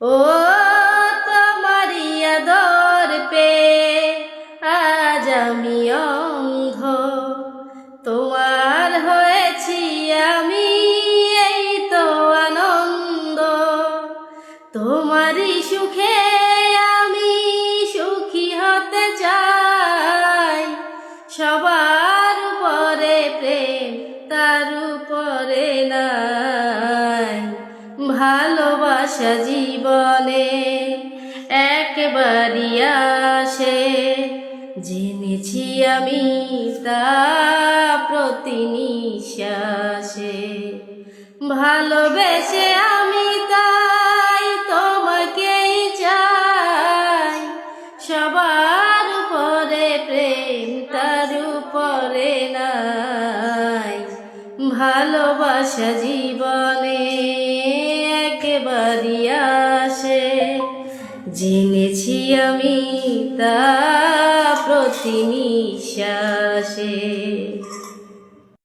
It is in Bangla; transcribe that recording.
ও তোমারি আদর পে আজ আমি অন্ধ, তোমার হয়েছি আমি, এই তো আনন্দ। তোমারই সুখে আমি সুখী হতে চাই, সবার উপরে প্রেম তার উপরে নাই। ভালোবাসা জীবনে একবারই আসে, জেনেছি আমি তা প্রতি নিঃশ্বাসে। ভালোবেসে আমি তাই তোমাকেই চাই, সবার উপরে প্রেম তার উপরে নাই। ভালোবাসা জীবনে একবারই আসে, জেনেছি আমি তা প্রতি নিঃশ্বাসে।